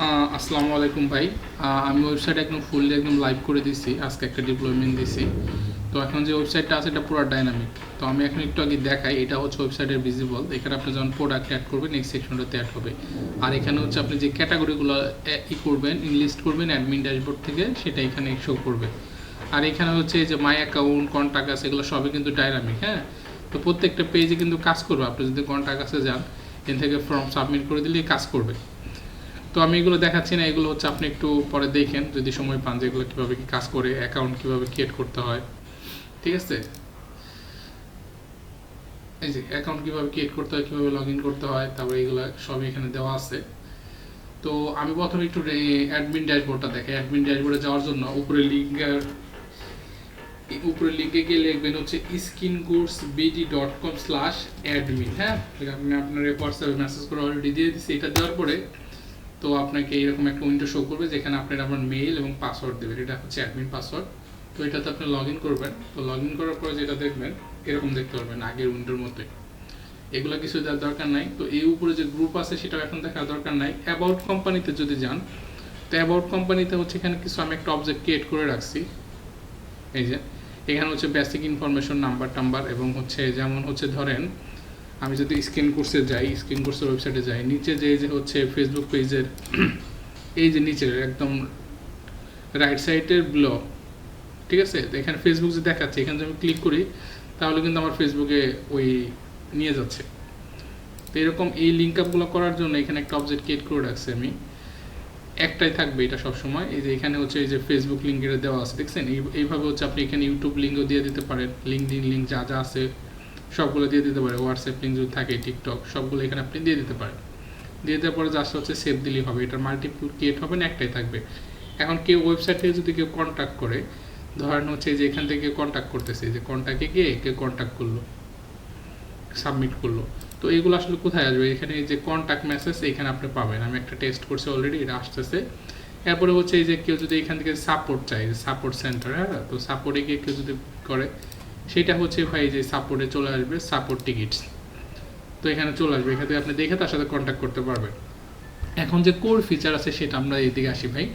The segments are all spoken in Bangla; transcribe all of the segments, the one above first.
আসসালামু আলাইকুম ভাই। আমি ওয়েবসাইট একদম ফুললি একদম লাইভ করে দিছি, আজকে একটা ডিপ্লয়মেন্ট দিছি। তো এখন যে ওয়েবসাইটটা আছে এটা পুরো ডাইনামিক। তো আমি এখন একটু আগে দেখাই, এটা হচ্ছে ওয়েবসাইটের ভিজিবল। এখানে আপনি যখন প্রোডাক্ট অ্যাড করবেন এই সেকশনটাতে অ্যাড হবে। আর এখানে হচ্ছে আপনি যে ক্যাটাগরিগুলো করবেন, ইনলিস্ট করবেন অ্যাডমিন ড্যাশবোর্ড থেকে, সেটা এখানে শো করবে। আর এখানে হচ্ছে যে মাই অ্যাকাউন্ট, কন্ট্যাক্ট আছে, এগুলো সবই কিন্তু ডাইনামিক। হ্যাঁ, তো প্রত্যেকটা পেজে কিন্তু কাজ করবে। আপনি যদি কন্ট্যাক্ট আছে যান, এখান থেকে ফর্ম সাবমিট করে দিলেই কাজ করবে। তো আমি এগুলো দেখাচ্ছি না, এগুলো হচ্ছে আপনি একটু পরে দেখেন যদি সময় পান, যে এগুলো কীভাবে কি কাজ করে, অ্যাকাউন্ট কীভাবে ক্রিয়েট করতে হয়। ঠিক আছে, এই যে অ্যাকাউন্ট কীভাবে ক্রিয়েট করতে হয়, কীভাবে লগ ইন করতে হয়, তারপরে এগুলো সবই এখানে দেওয়া আছে। তো আমি প্রথমে একটু অ্যাডমিন ড্যাশবোর্ডটা দেখাই। অ্যাডমিন ড্যাশবোর্ডে যাওয়ার জন্য উপরে লিঙ্কে গিয়ে লিখবেন হচ্ছে skincourseBD.com/admin। হ্যাঁ, আমি আপনার হোয়াটসঅ্যাপে মেসেজ করে অলরেডি দিয়ে দিচ্ছি। এটা দেওয়ার পরে তো আপনাকে এরকম একটা উইন্ডো শো করবে, যেখানে আপনার আপনার মেইল এবং পাসওয়ার্ড দেবেন। এটা হচ্ছে অ্যাডমিন পাসওয়ার্ড। তো এটাতে আপনি লগ ইন করবেন। তো লগ ইন করার পরে যেটা দেখবেন, এরকম দেখতে পারবেন আগের উইন্ডোর মতোই। এগুলো কিছু দেওয়ার দরকার নাই। তো এই উপরে যে গ্রুপ আছে সেটাও এখন দেখার দরকার নাই। অ্যাবাউট কোম্পানিতে যদি যান, তো অ্যাবাউট কোম্পানিতে হচ্ছে এখানে কিছু আমি একটা অবজেক্ট ক্রিয়েট করে রাখছি। এই যে এখানে হচ্ছে বেসিক ইনফরমেশন, নাম্বার এবং হচ্ছে যেমন হচ্ছে ধরেন আমি যদি স্ক্রিন কোর্সের ওয়েবসাইটে যাই, নিচে যে হচ্ছে ফেসবুক পেজের এই যে নিচের একদম রাইট সাইডের ব্লগ, ঠিক আছে, তো এখানে ফেসবুক যে দেখাচ্ছে, এখানে যদি আমি ক্লিক করি তাহলে কিন্তু আমার ফেসবুকে ওই নিয়ে যাচ্ছে। তো এরকম এই লিঙ্ক আপগুলো করার জন্য এখানে একটা অবজেক্ট ক্রিয়েট করে রাখছি আমি, একটাই থাকবে এটা সবসময়। এই যে এখানে হচ্ছে এই যে ফেসবুক লিঙ্ক এটা দেওয়া আছে, দেখছেন, এইভাবে হচ্ছে আপনি এখানে ইউটিউব লিঙ্কও দিয়ে দিতে পারেন, লিঙ্কডিন লিঙ্ক যা যা আছে সবগুলো দিয়ে দিতে পারেন, হোয়াটসঅ্যাপ লিঙ্ক যদি থাকে, টিকটক, সবগুলো এখানে আপনি দিয়ে দিতে পারেন। দিয়ে দেওয়ার পরে জাস্ট হচ্ছে সেভ দিলেই হবে। এটার মাল্টিপল ক্রিয়েট হবে না, একটাই থাকবে। এখন কেউ ওয়েবসাইট থেকে যদি কেউ কন্ট্যাক্ট করে, ধরেন হচ্ছে যে এখান থেকে কন্ট্যাক্ট করতেছে, যে কন্ট্যাক্টে গিয়ে কেউ কন্ট্যাক্ট করলো, সাবমিট করলো, তো এইগুলো আসলে কোথায় আসবে? এখানে এই যে কন্ট্যাক্ট মেসেজ এখানে আপনি পাবেন। আমি একটা টেস্ট করছি অলরেডি, এটা আসতেছে। এরপরে হচ্ছে এই যে কেউ যদি এখান থেকে সাপোর্ট চাই, সাপোর্ট সেন্টার, হ্যাঁ, তো সাপোর্টে গিয়ে কেউ যদি করে, সেটা হচ্ছে ভাই যে সাপোর্টে চলে আসবে, সাপোর্ট টিকিটস। তো এখানে চলে আসবে, এখান থেকে আপনি দেখে তার সাথে কন্ট্যাক্ট করতে পারবেন। এখন যে কোর ফিচার আছে সেটা আমরা এইদিকে আসি ভাই।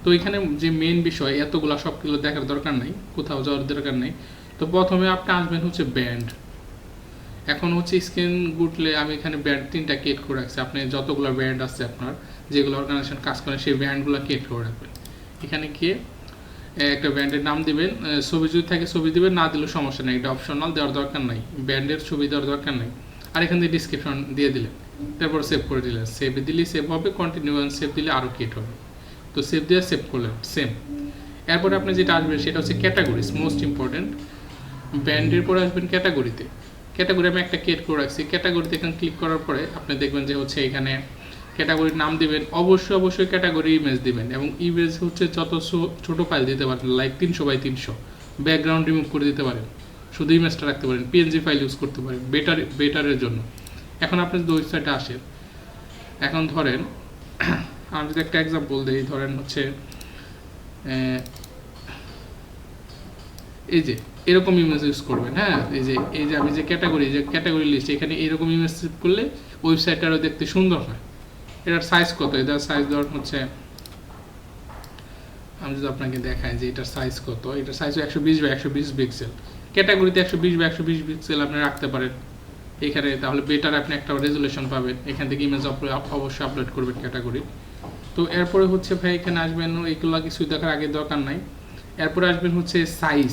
তো এখানে যে মেন বিষয়, এতগুলো সবগুলো দেখার দরকার নেই, কোথাও যাওয়ার দরকার নেই। তো প্রথমে আপনি আসবেন হচ্ছে ব্যান্ড। এখন হচ্ছে স্ক্রিন গুটলে আমি এখানে ব্যান্ড 3টা ক্রিয়েট করে রাখছি। আপনি যতগুলো ব্যান্ড আছে আপনার, যেগুলো অর্গানাইজেশন কাজ করেন, সেই ব্যান্ডগুলো ক্রিয়েট করে রাখবেন। এখানে গিয়ে একটা ব্যান্ডের নাম দিবেন, ছবি যদি থাকে ছবি দিবেন, না দিলেও সমস্যা নেই, এটা অপশনাল, দেওয়ার দরকার নাই, ব্যান্ডের ছবি দেওয়ার দরকার নেই। আর এখান থেকে ডিসক্রিপশন দিয়ে দিলেন, তারপর সেভ করে দিলেন। সেভ দিলেই সেভ হবে, কন্টিনিউ সেভ দিলে আরও ক্রিয়েট হবে। তো সেভ দিয়ে সেভ করলেন, সেম। এরপরে আপনি যেটা আসবেন সেটা হচ্ছে ক্যাটাগরিজ, মোস্ট ইম্পর্টেন্ট। ব্যান্ডের পরে আসবেন ক্যাটাগরিতে। ক্যাটাগরি আমি একটা ক্রিয়েট করে রাখছি। ক্যাটাগরিতে এখানে ক্লিক করার পরে আপনি দেখবেন যে হচ্ছে এখানে ক্যাটাগরির নাম দিবেন, অবশ্যই ক্যাটাগরি ইমেজ দিবেন, এবং ইমেজ হচ্ছে যত ছোটো ফাইল দিতে পারেন, লাইক 300x300, ব্যাকগ্রাউন্ড রিমুভ করে দিতে পারেন, শুধু ইমেজটা রাখতে পারেন, পিএনজি ফাইল ইউজ করতে পারেন বেটারের জন্য। এখন আপনি যদি ওয়েবসাইটে আসেন, এখন ধরেন আমি যদি একটা এক্সাম্পল দিই, ধরেন হচ্ছে এই যে এরকম ইমেজ ইউজ করবেন। হ্যাঁ, এই যে আমি যে ক্যাটাগরি লিস্ট, এখানে এরকম ইমেজ সেভ করলে ওয়েবসাইটটা আরও দেখতে সুন্দর হয়। এটার সাইজ কত? এটার সাইজ ধরুন হচ্ছে, আমি যদি আপনাকে দেখাই যে এটার সাইজ কত, এটার সাইজ 120x120 পিক্সেল। ক্যাটাগরিতে 120x120 পিক্সেল আপনি রাখতে পারেন এখানে, তাহলে বেটার আপনি একটা রেজুলেশন পাবেন। এখান থেকে ইমেজ অবশ্যই আপলোড করবেন ক্যাটাগরি। তো এরপরে হচ্ছে ভাই এখানে আসবেন, এইগুলো কিছু দেখার আগে দরকার নাই। এরপরে আসবেন হচ্ছে সাইজ।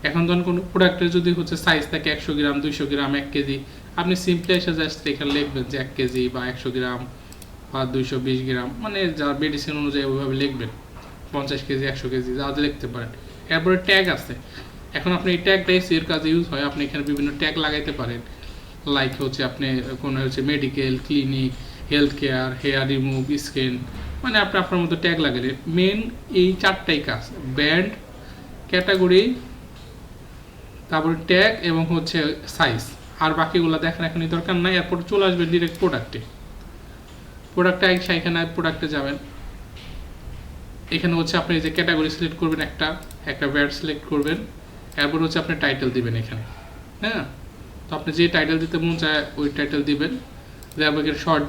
এখন ধরুন কোনো প্রোডাক্টের যদি হচ্ছে সাইজ থাকে 100 গ্রাম, 200 গ্রাম, 1 কেজি, আপনি সিম্পলি এসে জাস্ট এখানে লিখবেন যে 1 কেজি বা 100 গ্রাম বা 220 গ্রাম, মানে যা মেডিসিন অনুযায়ী ওইভাবে লিখবেন। 50 কেজি, 100 কেজি, যা লিখতে পারেন। এরপরে ট্যাগ আছে। এখন আপনি এই ট্যাগটা এর কাজে ইউজ হয়, আপনি এখানে বিভিন্ন ট্যাগ লাগাইতে পারেন। লাইক হচ্ছে আপনি কোনো হচ্ছে medical, clinic, health care, hair remove, skin, মানে আপনি আপনার মতো ট্যাগ লাগালে। মেন এই 4টাই কাজ, ব্যান্ড, ক্যাটাগরি, তারপরে ট্যাগ এবং হচ্ছে সাইজ। আর বাকিগুলো দেখার এখনই দরকার নাই। এরপর চলে আসবে ডিরেক্ট প্রোডাক্টে এখানে প্রোডাক্টে যাবেন। এখানে হচ্ছে আপনি যে ক্যাটাগরি সিলেক্ট করবেন, একটা ব্যান্ড সিলেক্ট করবেন। এরপর হচ্ছে আপনি টাইটেল দিবেন এখানে। হ্যাঁ, তো আপনি যে টাইটেল দিতে মন চায় ওই টাইটেল দিবেন। তারপর শর্ট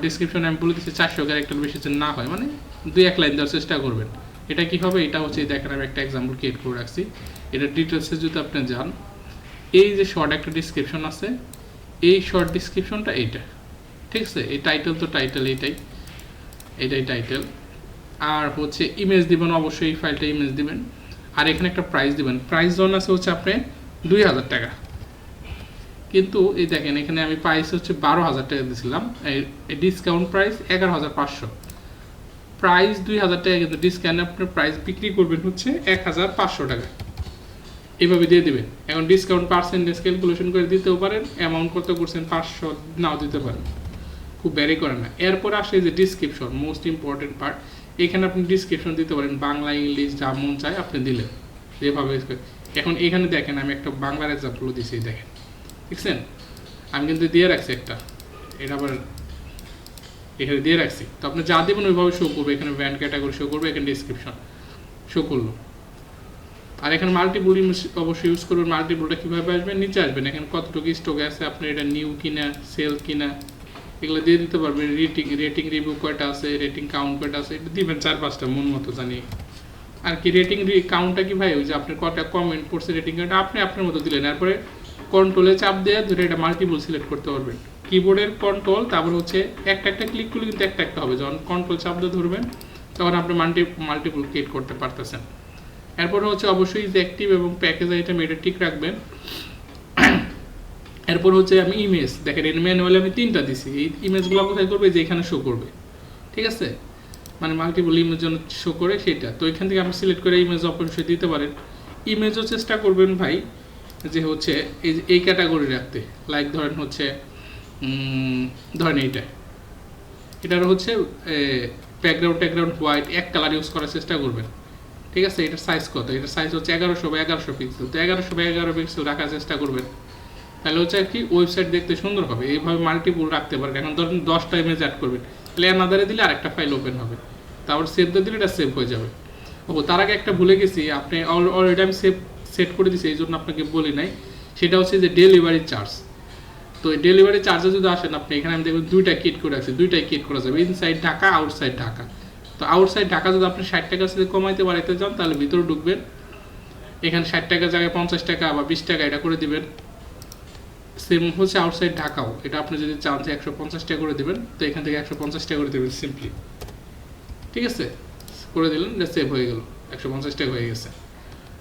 ডিসক্রিপশন আমি বলে দিচ্ছি 400 ক্যারেক্টার বেশি যেন না হয়, মানে 2-1 লাইন দেওয়ার চেষ্টা করবেন। এটা কি হবে, এটা হচ্ছে দেখেন আমি একটা এক্সাম্পল ক্রিয়েট করে রাখছি। এটা ডিটেলসে যদি আপনি যান, এই যে শর্ট একটা ডিসক্রিপশন আছে, এই শর্ট ডিসক্রিপশনটা এইটা, ঠিক আছে। এই টাইটেল তো টাইটেল এইটাই টাইটেল। আর হচ্ছে ইমেজ দিবেন, অবশ্যই এই ফাইলটা ইমেজ দিবেন। আর এখানে একটা প্রাইস দিবেন, প্রাইস জন আছে হচ্ছে আপনি 2000 টাকা, কিন্তু এই দেখেন এখানে আমি প্রাইস হচ্ছে 12,000 টাকা দিয়েছিলাম, এই ডিসকাউন্ট প্রাইস 11,500, প্রাইস 2,000 টাকা, কিন্তু ডিসকাউন্ট আপনার প্রাইস বিক্রি করবেন হচ্ছে 1,500 টাকা, এইভাবে দিয়ে দিবেন। এখন ডিসকাউন্ট পার্সেন্টেজ ক্যালকুলেশন করে দিতেও পারেন, অ্যামাউন্ট কত করছেন 500 নাও দিতে পারেন, খুব ব্যারি করে না। এরপর আসে যে ডিসক্রিপশন, মোস্ট ইম্পর্টেন্ট পার্ট। এখানে আপনি ডিসক্রিপশন দিতে পারেন বাংলা, ইংলিশ, যা মন চায় আপনি দিলেন যেভাবে। এখন এখানে দেখেন আমি একটা বাংলার এক্সাম্পল দিচ্ছি, দেখেন দেখছেন আমি কিন্তু দিয়ে রাখছি একটা, এটা আবার এখানে দিয়ে রাখছি। তো আপনি যা দেবেন ওইভাবে শো করবে, এখানে ব্র্যান্ড ক্যাটাগরি শো করবে, এখানে ডিসক্রিপশন শো করলো। আর এখানে মাল্টিপুল অবশ্যই ইউজ করবেন। মাল্টিপুলটা কীভাবে আসবেন, নিচে আসবেন, এখানে কতটুকু স্টকে আছে, আপনি এটা নিউ কিনা সেল কিনা এগুলো দিয়ে দিতে পারবেন। রেটিং রিভিউ কয়টা আছে, রেটিং কাউন্ট কয়টা আছে, এটা দিবেন 4-5টা মন মতো জানি। আর কি রেটিং কাউন্টটা কি ভাই, ওই যে আপনার কটা কমেন্ট পড়ছে রেটিং কাউন্টটা আপনি আপনার মতো দিলেন। এরপরে কন্ট্রোলে চাপ দিয়ে ধরে এটা মাল্টিপল সিলেক্ট করতে পারবেন, কিবোর্ডের কন্ট্রোল, তারপর হচ্ছে একটা একটা ক্লিক করলে কিন্তু একটা একটা হবে। যখন কন্ট্রোল চাপ দিয়ে ধরবেন তখন আপনি মাল্টিপল ক্রিয়েট করতে পারতেছেন। এরপরে হচ্ছে অবশ্যই যে অ্যাক্টিভ এবং প্যাকেজ আইটেম এটা ঠিক রাখবেন। এরপর হচ্ছে আমি ইমেজ, দেখেন এর ম্যানুয়ালি আমি 3টা দিছি, এই ইমেজগুলো কোথায় করবে, যে এখানে শো করবে, ঠিক আছে, মানে মাল্টিপল ইমেজ জন্য শো করে সেটা। তো এখান থেকে আপনি সিলেক্ট করে ইমেজ অবশ্যই দিতে পারেন। ইমেজও চেষ্টা করবেন ভাই যে হচ্ছে এই ক্যাটাগরি রাখতে, লাইক ধরেন হচ্ছে ধরেন এটার হচ্ছে ব্যাকগ্রাউন্ড হোয়াইট, এক কালার ইউজ করার চেষ্টা করবেন, ঠিক আছে। এটার সাইজ কত, এটার সাইজ হচ্ছে 1100x1100 পিক্সেল, তো 1100x1100 পিক্সেল রাখার চেষ্টা করবেন, তাহলে হচ্ছে কি ওয়েবসাইট দেখতে সুন্দর হবে। এইভাবে মাল্টিপল রাখতে পারেন। এখন ধরেন 10টা ইমেজ অ্যাড করবেন, তাহলে অ্যানাদারে দিলে আরেকটা ফাইল ওপেন হবে, তারপর সেভ দিয়ে দিলে এটা সেভ হয়ে যাবে। তার আগে একটা ভুলে গেছি, আপনি অলরেডি আমি সেট করে দিয়েছি, এই জন্য আপনাকে বলি নাই, সেটা হচ্ছে যে ডেলিভারি চার্জ। তো এই ডেলিভারি চার্জে যদি আসেন আপনি, এখানে আমি দেখবেন 2টা কিট করে রাখছি, 2টাই কিট করা যাবে, ইনসাইড ঢাকা, আউটসাইড ঢাকা। তো আউটসাইড ঢাকা যদি আপনি 60 টাকা যদি কমাইতে বাড়াইতে চান তাহলে ভিতরে ঢুকবেন, এখানে 60 টাকার জায়গায় 50 টাকা বা 20 টাকা এটা করে দিবেন। সেম হচ্ছে আউটসাইড ঢাকাও, এটা আপনি যদি চান যে 150 টাকা করে দেবেন, তো এখান থেকে 150 টাকা করে দেবেন সিম্পলি, ঠিক আছে, করে দিলেন, এটা সেভ হয়ে গেল, 150 টাকা হয়ে গেছে।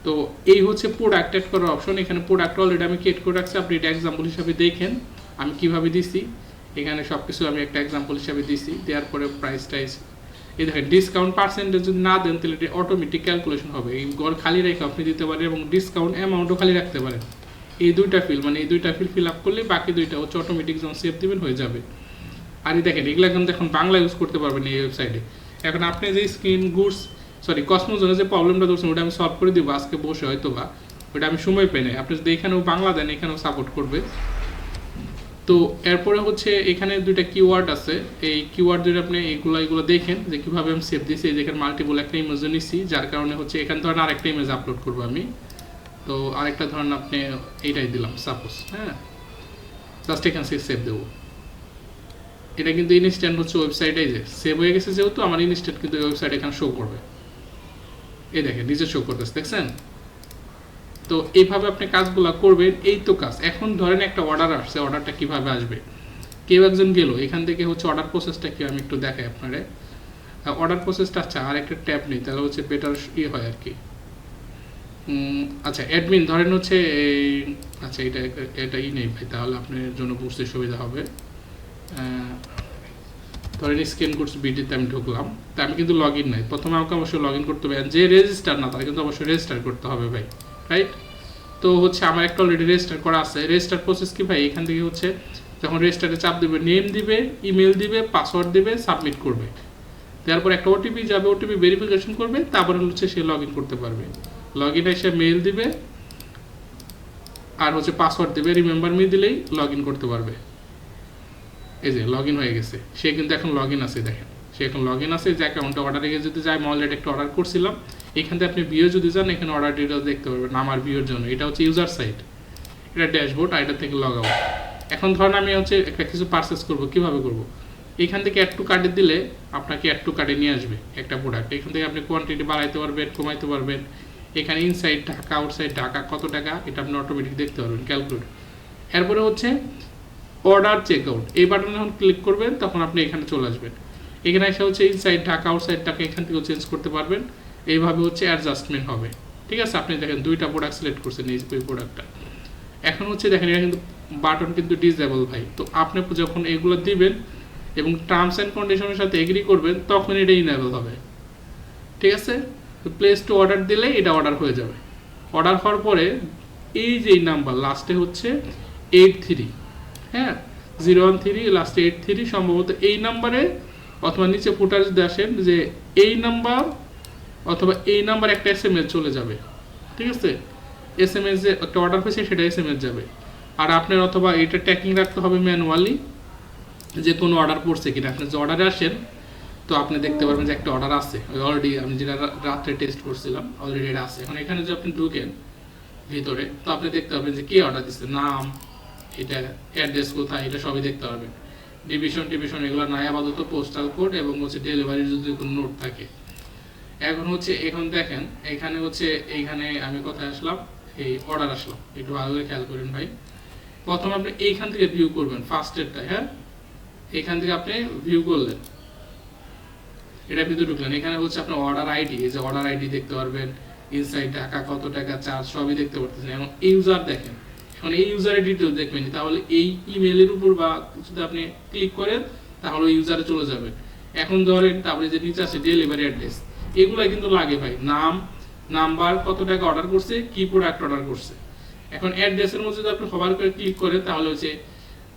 তো এই হচ্ছে প্রোডাক্ট অ্যাড করার অপশন। এখানে প্রোডাক্ট অলরেডি আমি ক্রিয়েট করে রাখছি, আপনি এটা এক্সাম্পল হিসাবে দেখেন আমি কিভাবে দিছি। এখানে সব কিছু আমি একটা এক্সাম্পল হিসাবে দিছি, দেওয়ার পরে প্রাইস টাইস এই দেখেন ডিসকাউন্ট পার্সেন্টেজ যদি না দেন তাহলে এটা অটোমেটিক ক্যালকুলেশন হবে। এই গড় খালি রেখে আপনি দিতে পারেন এবং ডিসকাউন্ট অ্যামাউন্টও খালি রাখতে পারেন। এই 2টা ফিল, মানে এই 2টা ফিল আপ করলে বাকি 2টা হচ্ছে অটোমেটিক যখন সেভ দিবেন হয়ে যাবে। আর এই দেখেন এগুলো কিন্তু এখন বাংলা ইউজ করতে পারবেন এই ওয়েবসাইটে। এখন আপনি যে কসমোজনের যে প্রবলেমটা ধরছেন ওটা আমি সলভ করে দিব আজকে বসে, হয়তো বা ওটা আমি সময় পেয়ে নেই। আপনি যদি এখানেও বাংলা দেন এখানেও সাপোর্ট করবে। তো এরপরে হচ্ছে এখানে 2টা কিওয়ার্ড আছে, এই কিওয়ার্ড যদি আপনি এগুলো দেখেন যে কীভাবে আমি সেভ দিয়েছি। এই যেখানে মাল্টিপল একটা ইমেজ নিচ্ছি, যার কারণে হচ্ছে এখানে ধরেন আরেকটা ইমেজ আপলোড করবো আমি। তো আরেকটা ধরেন আপনি এইটাই দিলাম সাপোজ, হ্যাঁ, জাস্ট এখানে সেভ দেবো। এটা কিন্তু ইনস্ট্যান্ট হচ্ছে ওয়েবসাইটে যে সেভ হয়ে গেছে, যেহেতু আমার ইনস্ট্যান্ট কিন্তু ওয়েবসাইট এখানে শো করবে। এই দেখেন নিচে শো করতেছে, দেখছেন। তো এইভাবে আপনি কাজগুলো করবেন, এই তো কাজ। এখন ধরেন একটা অর্ডার আসছে, অর্ডারটা কিভাবে আসবে, কেউ একজন গেল, এখান থেকে হচ্ছে অর্ডার প্রসেসটা কি আমি একটু দেখাই আপনারে। অর্ডার প্রসেসটা আচ্ছা আর একটা ট্যাব নেই, তাহলে হচ্ছে বেটার হয় আর কি। আচ্ছা অ্যাডমিন ধরেন হচ্ছে আচ্ছা এটাই নেই ভাই, তাহলে আপনার জন্য বুঝতে সুবিধা হবে। ধরেন স্ক্যান কোর্স বিডিতে আমি ঢুকলাম, তা আমি কিন্তু লগ ইন নাই, প্রথমে আমাকে অবশ্যই লগ ইন করতে হবে। যে রেজিস্টার না তারা কিন্তু অবশ্যই রেজিস্টার করতে হবে ভাই, রাইট। তো হচ্ছে আমার একটা অলরেডি রেজিস্টার করা আছে। রেজিস্টার প্রসেস কি ভাই, এখান থেকে হচ্ছে যখন রেজিস্টারে চাপ দেবে, নেম দিবে, ইমেল দিবে, পাসওয়ার্ড দিবে, সাবমিট করবে, তারপর একটা ওটিপি যাবে, ওটিপি ভেরিফিকেশন করবে, তারপরে হচ্ছে সে লগ ইন করতে পারবে। লগ ইনে এসে মেল দিবে আর হচ্ছে পাসওয়ার্ড দিবে, রিমেম্বার মি দিলেই লগ ইন করতে পারবে। এই যে লগ ইন হয়ে গেছে, সে কিন্তু এখন লগ ইন আছে, দেখেন সে এখন লগ ইন আছে। যে অ্যাকাউন্টে অর্ডারে যদি যায়, আমি অলরেডি একটা অর্ডার করছিলাম, এখান থেকে আপনি ভিউ যদি যান এখানে অর্ডার ডিটেলস দেখতে পারবেন আমার ভিউর জন্য। এটা হচ্ছে ইউজার সাইট, এটা ড্যাশবোর্ড, আর এটা থেকে লগ আউট। এখন ধরেন আমি হচ্ছে একটা কিছু পারচেস করব, কিভাবে করব? এখান থেকে অ্যাড টু কার্টে দিলে আপনাকে অ্যাড টু কার্টে নিয়ে আসবে একটা প্রোডাক্ট। এখান থেকে আপনি কোয়ান্টিটি বাড়াইতে পারবেন, কমাইতে পারবেন। এখানে ইনসাইড ঢাকা, আউটসাইড ঢাকা কত টাকা এটা আপনি অটোমেটিক দেখতে পারবেন, ক্যালকুলেট। এরপরে হচ্ছে অর্ডার চেক আউট, এই বাটনে যখন ক্লিক করবেন তখন আপনি এখানে চলে আসবেন। এখানে এসে হচ্ছে ইনসাইড ঢাকা, আউটসাইড ঢাকা এখান থেকেও চেঞ্জ করতে পারবেন। এইভাবে হচ্ছে অ্যাডজাস্টমেন্ট হবে। ঠিক আছে, আপনি দেখেন দুইটা প্রোডাক্ট সিলেক্ট করছেন, এই প্রোডাক্টটা। এখন হচ্ছে দেখেন এটা কিন্তু বাটন কিন্তু ডিসেবল ভাই। তো আপনি যখন এগুলো দিবেন এবং টার্মস অ্যান্ড কন্ডিশনের সাথে এগ্রি করবেন তখন এটা ইনেবল হবে। ঠিক আছে, তো প্লেস টু অর্ডার দিলে এটা অর্ডার হয়ে যাবে। অর্ডার হওয়ার পরে এই যে নাম্বার লাস্টে হচ্ছে 83, হ্যাঁ 013 লাস্টে 83, সম্ভবত এই নাম্বারে অথবা নিচে ফুটার যদি আসেন যে এই নাম্বার অথবা এই নাম্বার একটা SMS চলে যাবে। ঠিক আছে, SMS যে একটা অর্ডার হয়েছে সেটা SMS যাবে। আর আপনার অথবা এটা ট্র্যাকিং রাখতে হবে ম্যানুয়ালি যে কোনো অর্ডার পড়ছে কিনা। আপনি যে অর্ডারে আসেন তো আপনি দেখতে পারবেন যে একটা অর্ডার আছে অলরেডি, আমি যেটা রাত্রে টেস্ট করছিলাম অলরেডি এটা আছে। এখন এখানে যদি আপনি ঢুকেন ভিতরে তো আপনি দেখতে পাবেন যে কে অর্ডার দিচ্ছে, নাম, এটা অ্যাড্রেস কোথায়, এটা সবই দেখতে পারবেন। ডিভিশন এগুলো নাই আপাতত, পোস্টাল কোড এবং হচ্ছে ডেলিভারির যদি কোনো নোট থাকে। এখন হচ্ছে এখন দেখেন এখানে হচ্ছে এইখানে আমি কোথায় আসলাম, এই অর্ডার আসলাম, একটু ভালো করে খেয়াল করেন ভাই। প্রথম আপনি এইখান থেকে ভিউ করবেন ফার্স্টেরটা, হ্যাঁ এখান থেকে আপনি ভিউ করলেন, এটা ভিতরে ঢুকলেন। এখানে হচ্ছে আপনার অর্ডার আইডি, এই যে অর্ডার আইডি দেখতে পারবেন, ইনসাইড টাকা কত টাকা চার্জ সবই দেখতে পারতেছেন। এখন ইউজার দেখেন, এখন এই ইউজারের ডিটেলস দেখবেন, তাহলে এই ইমেলের উপর বা যদি আপনি ক্লিক করেন তাহলে ইউজারে চলে যাবে। এখন ধরেন তারপরে যে নিচে আছে ডেলিভারি অ্যাড্রেস, এগুলো কিন্তু লাগে ভাই, নাম, নাম্বার, কত টাকা অর্ডার করছে, কি প্রোডাক্ট অর্ডার করছে। এখন অ্যাড্রেসের মধ্যে যদি আপনি সবার করে ক্লিক করেন তাহলে হচ্ছে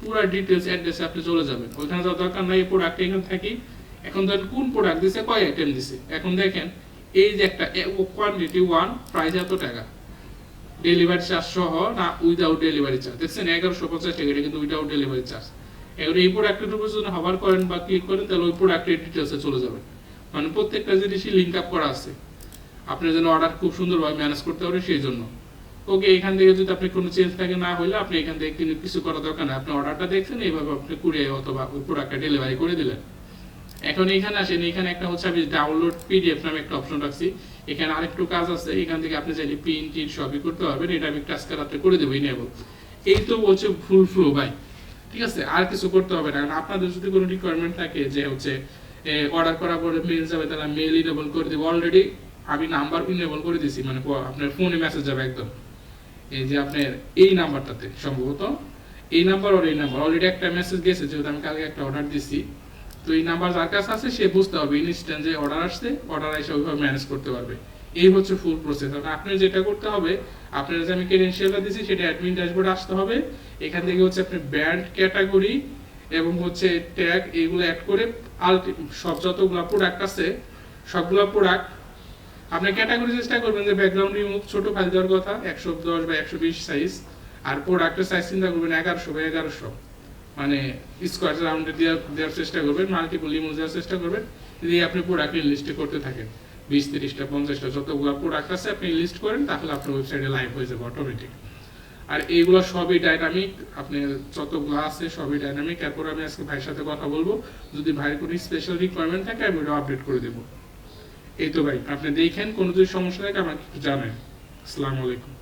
পুরো ডিটেলস অ্যাড্রেসে আপনি চলে যাবেন। ওইখানে যাওয়ার দরকার নাই, প্রোডাক্ট এখানে থাকি। এখন ধরেন কোন প্রোডাক্ট দিছে, কয় আইটেম দিছে। এখন দেখেন এই যে একটা কোয়ান্টিটি 1, প্রাইস এত টাকা, ডেলিভারি চার্জ সহ না উইদাউট ডেলিভারি চার্জ, দেখছেন 1150 টাকা, এটা কিন্তু উইদাউট ডেলিভারি চার্জ। এবার এই প্রোডাক্টের উপর যদি হবার করেন বা ক্লিক করেন তাহলে ওই প্রোডাক্টের ডিটেলসে চলে যাবেন। মানে প্রত্যেকটা জিনিসই লিঙ্ক আপ করা আছে, আপনি যেন অর্ডার খুব সুন্দরভাবে ম্যানেজ করতে পারেন সেই জন্য। ওকে, এখান থেকে যদি আপনি কোনো চেঞ্জ থাকে না হলে আপনি এখান থেকে কিছু করার দরকার নেই, আপনি অর্ডারটা দেখছেন এইভাবে আপনি কুরিয়ার অথবা ওই প্রোডাক্টটা ডেলিভারি করে দিলেন। এখন এখানে আসেন, এখানে একটা হচ্ছে আমি ডাউনলোড পিডিএফ নামে একটা অপশন রাখছি। এখানে আরেকটু কাজ আছে, এখান থেকে আপনি চাইলে প্রিন্ট সবই করতে পারবেন। এটা আমি টাস্ক রাতে করে দেবো ইনেবল। এই তো হচ্ছে ফুল ফ্লো ভাই। ঠিক আছে, আর কিছু করতে হবে না। কারণ আপনাদের যদি কোনো রিকোয়ারমেন্ট থাকে যে হচ্ছে অর্ডার করার পরে মেল যাবে, তাহলে মেল ইনেবল করে দেবো। অলরেডি আমি নাম্বার ইনেবল করে দিয়েছি, মানে আপনার ফোনে মেসেজ যাবে একদম। এই যে আপনার এই নাম্বারটাতে সম্ভবত এই নাম্বার আর এই নাম্বার অলরেডি একটা মেসেজ গেছে, যেহেতু আমি কালকে একটা অর্ডার দিছি। তো এই নাম্বার যার কাছে আছে সে বুঝতে হবে ইনস্ট্যান্ট যে অর্ডার আসছে, অর্ডার এসে ওইভাবে ম্যানেজ করতে পারবে। এই হচ্ছে ফুল প্রসেস। আর আপনি যেটা করতে হবে, আপনার যে আমি ক্রেডেনশিয়ালটা দিয়েছি সেটা অ্যাডমিন ড্যাশবোর্ডে আসতে হবে। এখান থেকে হচ্ছে আপনি ব্র্যান্ড, ক্যাটাগরি এবং হচ্ছে ট্যাগ এইগুলো অ্যাড করে সব যতগুলো প্রোডাক্ট আছে সবগুলো প্রোডাক্ট আপনি ক্যাটাগরি চেষ্টা করবেন যে ব্যাকগ্রাউন্ড রিমুভ ছোট ফাইল দেওয়ার কথা 110 বা 120 সাইজ। আর প্রোডাক্টের সাইজ চিন্তা করবেন 1100 বা 1100, মানে স্কোয়ার রাউন্ডে দেওয়ার চেষ্টা করবেন, মাল্টিপল ইমোজ দেওয়ার চেষ্টা করবেন। যদি আপনি প্রোডাক্ট লিস্টে করতে থাকেন 20, 30টা, 50টা যতগুলো প্রোডাক্ট আছে আপনি লিস্ট করেন, তাহলে আপনার ওয়েবসাইটে লাইভ হয়ে যাবে অটোমেটিক। আর এইগুলো সবই ডাইনামিক, আপনি যতগুলো আছে সবই ডাইনামিক। এরপর আমি আজকে ভাইয়ের সাথে কথা বলবো, যদি ভাইয়ের কোনো স্পেশাল রিকোয়ারমেন্ট থাকে আমি ওটা আপডেট করে দেবো। এই তো ভাই, আপনি দেখেন কোনো যদি সমস্যা থাকে আমাকে একটু জানান। আসসালামু আলাইকুম।